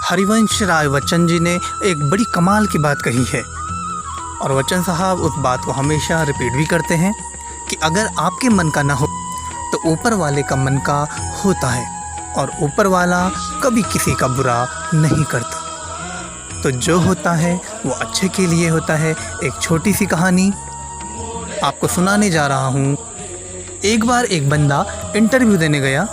हरिवंश राय बच्चन जी ने एक बड़ी कमाल की बात कही है और बच्चन साहब उस बात को हमेशा रिपीट भी करते हैं कि अगर आपके मन का ना हो तो ऊपर वाले का मन का होता है और ऊपर वाला कभी किसी का बुरा नहीं करता। तो जो होता है वो अच्छे के लिए होता है। एक छोटी सी कहानी आपको सुनाने जा रहा हूँ। एक बार एक बंदा इंटरव्यू देने गया।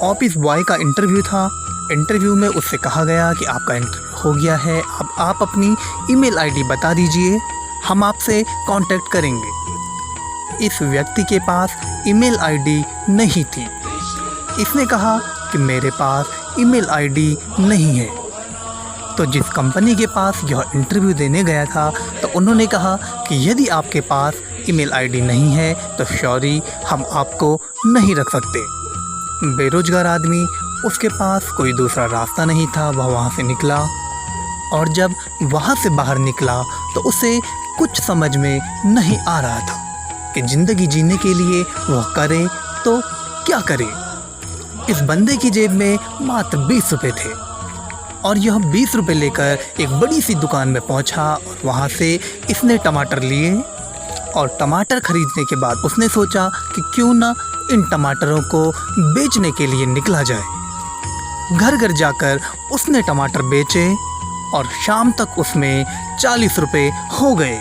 ऑफिस बॉय का इंटरव्यू था। इंटरव्यू में उससे कहा गया कि आपका इंटरव्यू हो गया है, अब आप अपनी ईमेल आईडी बता दीजिए, हम आपसे कांटेक्ट करेंगे। इस व्यक्ति के पास ईमेल आईडी नहीं थी। इसने कहा कि मेरे पास ईमेल आईडी नहीं है। तो जिस कंपनी के पास यह इंटरव्यू देने गया था तो उन्होंने कहा कि यदि आपके पास ईमेल आईडी नहीं है तो सॉरी, हम आपको नहीं रख सकते। बेरोजगार आदमी, उसके पास कोई दूसरा रास्ता नहीं था, वह वहाँ से निकला और जब वहाँ से बाहर निकला तो उसे कुछ समझ में नहीं आ रहा था कि ज़िंदगी जीने के लिए वह करे तो क्या करे। इस बंदे की जेब में मात्र 20 रुपये थे और यह 20 रुपये लेकर एक बड़ी सी दुकान में पहुंचा और वहां से इसने टमाटर लिए और टमाटर खरीदने के बाद उसने सोचा कि क्यों ना इन टमाटरों को बेचने के लिए निकला जाए। घर घर जाकर उसने टमाटर बेचे और शाम तक उसमें 40 रुपये हो गए।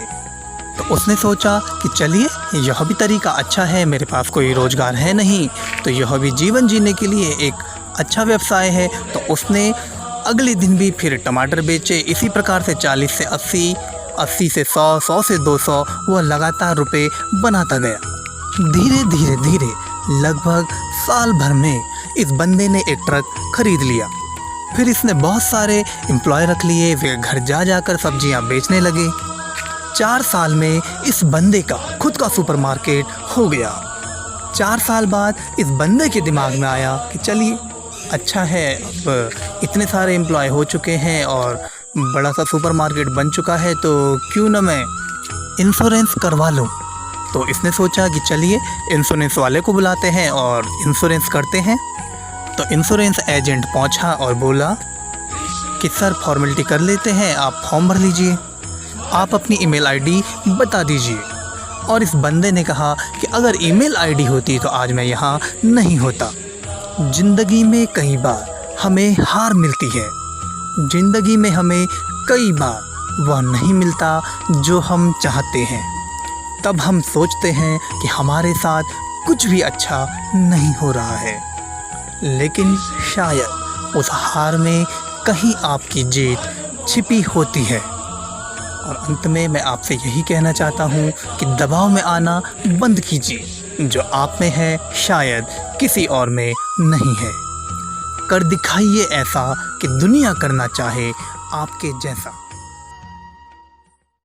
तो उसने सोचा कि चलिए यह भी तरीका अच्छा है, मेरे पास कोई रोज़गार है नहीं तो यह भी जीवन जीने के लिए एक अच्छा व्यवसाय है। तो उसने अगले दिन भी फिर टमाटर बेचे। इसी प्रकार से 40 से 80, 80 से 100, 100 से 200 वह लगातार रुपए बनाता गया। धीरे धीरे धीरे लगभग साल भर में इस बंदे ने एक ट्रक खरीद लिया। फिर इसने बहुत सारे एम्प्लॉय रख लिए। वे घर जा जाकर सब्जियां बेचने लगे। 4 साल में इस बंदे का खुद का सुपरमार्केट हो गया। 4 साल बाद इस बंदे के दिमाग में आया कि चलिए अच्छा है, अब इतने सारे एम्प्लॉय हो चुके हैं और बड़ा सा सुपरमार्केट बन चुका है तो क्यों ना मैं इंश्योरेंस करवा लूँ। तो इसने सोचा कि चलिए इंश्योरेंस वाले को बुलाते हैं और इंश्योरेंस करते हैं। तो इंश्योरेंस एजेंट पहुंचा और बोला कि सर फॉर्मेलिटी कर लेते हैं, आप फॉर्म भर लीजिए, आप अपनी ईमेल आईडी बता दीजिए। और इस बंदे ने कहा कि अगर ईमेल आईडी होती तो आज मैं यहाँ नहीं होता। ज़िंदगी में कई बार हमें हार मिलती है। ज़िंदगी में हमें कई बार वह नहीं मिलता जो हम चाहते हैं। तब हम सोचते हैं कि हमारे साथ कुछ भी अच्छा नहीं हो रहा है, लेकिन शायद उस हार में कहीं आपकी जीत छिपी होती है। और अंत में मैं आपसे यही कहना चाहता हूँ कि दबाव में आना बंद कीजिए। जो आप में है शायद किसी और में नहीं है। कर दिखाइए ऐसा कि दुनिया करना चाहे आपके जैसा।